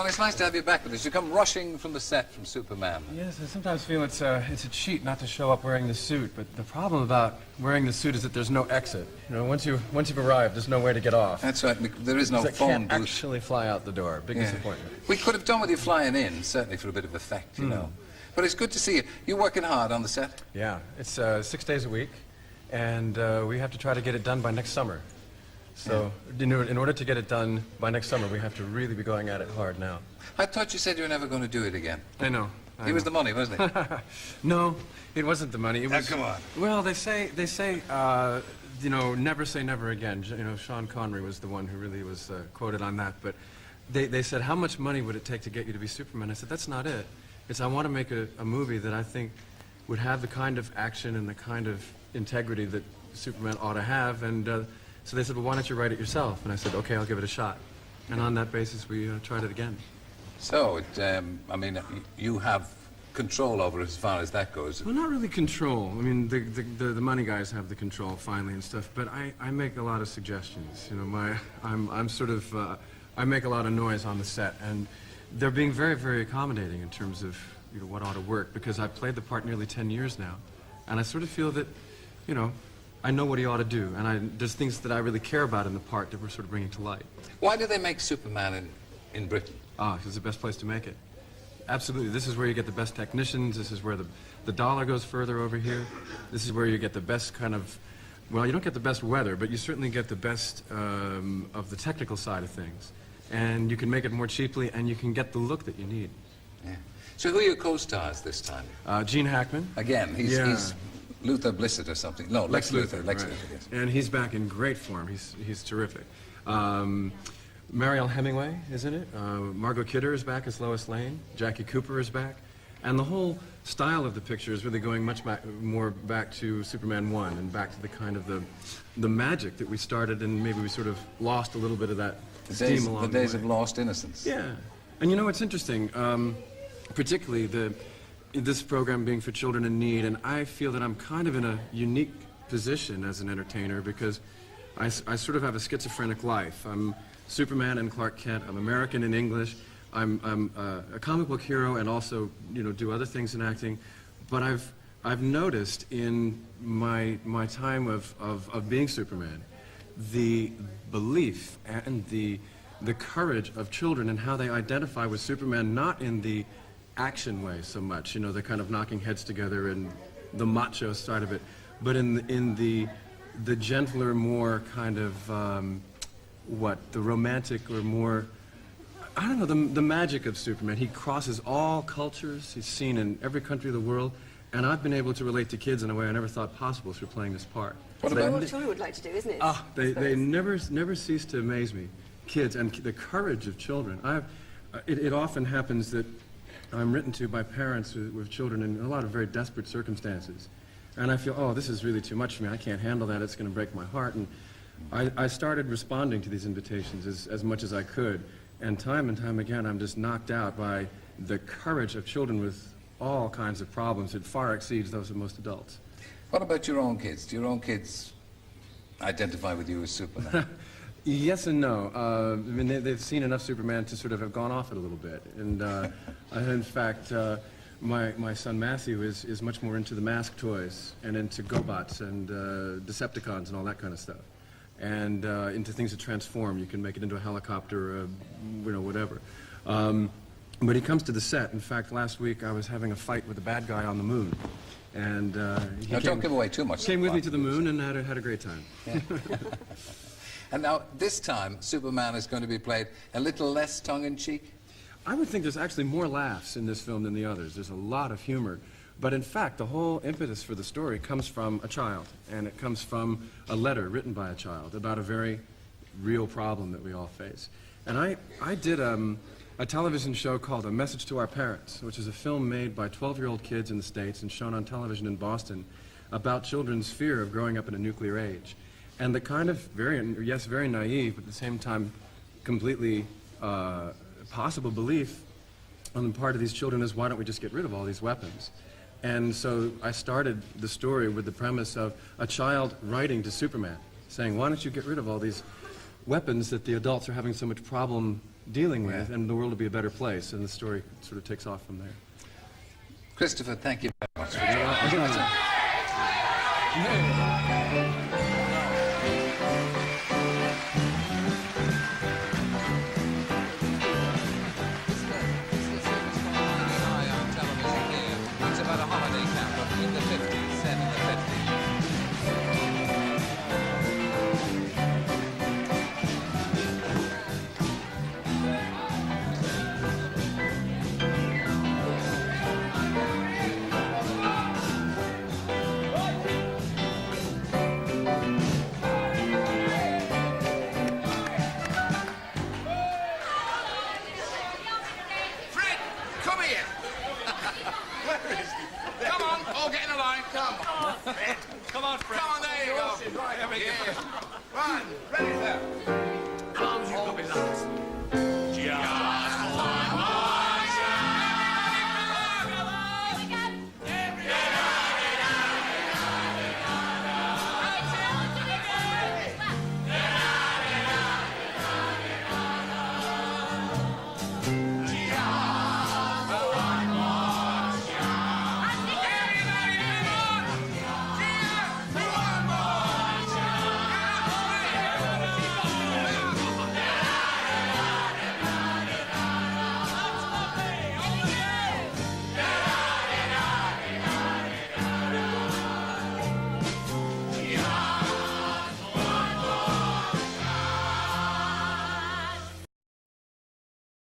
Well, it's nice to have you back with us. You come rushing from the set from Superman. Yes, I sometimes feel it's a cheat not to show up wearing the suit, but the problem about wearing the suit is that there's no exit. You know, once you've arrived, there's no way to get off. That's right. There is no It phone can't booth. actually fly out the door. Big disappointment. We could have done with you flying in, certainly for a bit of effect, you know. But it's good to see you. You're working hard on the set? Yeah, it's 6 days a week, and we have to try to get it done by next summer. So, in order to get it done by next summer, we have to really be going at it hard now. I thought you said you were never going to do it again. I know. It was the money, wasn't it? No, it wasn't the money. It was. come on. Well, they say, you know, never say never again. You know, Sean Connery was the one who really was quoted on that. But they said, how much money would it take to get you to be Superman? I said, that's not it. It's I want to make a movie that I think would have the kind of action and the kind of integrity that Superman ought to have. And so they said, well, why don't you write it yourself? And I said, okay, I'll give it a shot. And on that basis, we tried it again. So, I mean, you have control over it as far as that goes. Well, not really control. I mean, the money guys have the control finally and stuff. But I make a lot of suggestions. You know, I'm sort of I make a lot of noise on the set, and they're being very, very accommodating in terms of what ought to work, because I've played the part nearly 10 years now, and I sort of feel that, you know, I know what he ought to do, and there's things that I really care about in the part that we're sort of bringing to light. Why do they make Superman in Britain? Because it's the best place to make it. Absolutely. This is where you get the best technicians. This is where the dollar goes further over here. This is where you get the best kind of, well, you don't get the best weather, but you certainly get the best of the technical side of things. And you can make it more cheaply, and you can get the look that you need. Yeah. So who are your co-stars this time? Gene Hackman. Again, he's Luther Blissett or something. No, Lex Luthor. Lex right. Luthor, yes. And he's back in great form. He's terrific. Marielle Hemingway is in it. Margot Kidder is back as Lois Lane. Jackie Cooper is back. And the whole style of the picture is really going much more back to Superman 1 and back to the kind of the magic that we started, and maybe we sort of lost a little bit of that steam along the way. The days of lost innocence. Yeah. And you know, it's interesting, particularly this program being for children in need, and I feel that I'm kind of in a unique position as an entertainer, because I sort of have a schizophrenic life. I'm Superman and Clark Kent. I'm American in English. I'm a comic book hero, and also do other things in acting. But I've noticed in my time of being Superman, the belief and the courage of children and how they identify with Superman, not in the action way so much, the kind of knocking heads together and the macho side of it, but in the gentler, more kind of the romantic or more, I don't know, the magic of Superman. He crosses all cultures. He's seen in every country of the world, and I've been able to relate to kids in a way I never thought possible through playing this part. What children would like to do, isn't it? They never cease to amaze me. Kids and the courage of children. It often happens that I'm written to by parents with children in a lot of very desperate circumstances, and I feel, oh, this is really too much for me. I can't handle that. It's going to break my heart. And I started responding to these invitations as much as I could, and time again, I'm just knocked out by the courage of children with all kinds of problems. It far exceeds those of most adults. What about your own kids? Do your own kids identify with you as Superman? Yes and no. I mean, they've seen enough Superman to sort of have gone off it a little bit. And in fact, my son Matthew is much more into the Mask toys and into GoBots and Decepticons and all that kind of stuff. And into things that transform. You can make it into a helicopter, whatever. But he comes to the set. In fact, last week I was having a fight with a bad guy on the moon. And don't give away too much. Came with me to the moon and had a great time. Yeah. And now, this time, Superman is going to be played a little less tongue-in-cheek? I would think there's actually more laughs in this film than the others. There's a lot of humor. But in fact, the whole impetus for the story comes from a child, and it comes from a letter written by a child about a very real problem that we all face. And I did a television show called A Message to Our Parents, which is a film made by 12-year-old kids in the States and shown on television in Boston about children's fear of growing up in a nuclear age. And the kind of very naive, but at the same time completely possible belief on the part of these children is, why don't we just get rid of all these weapons? And so I started the story with the premise of a child writing to Superman, saying, why don't you get rid of all these weapons that the adults are having so much problem dealing with, and the world will be a better place, and the story sort of takes off from there. Christopher, thank you very much. Thank you.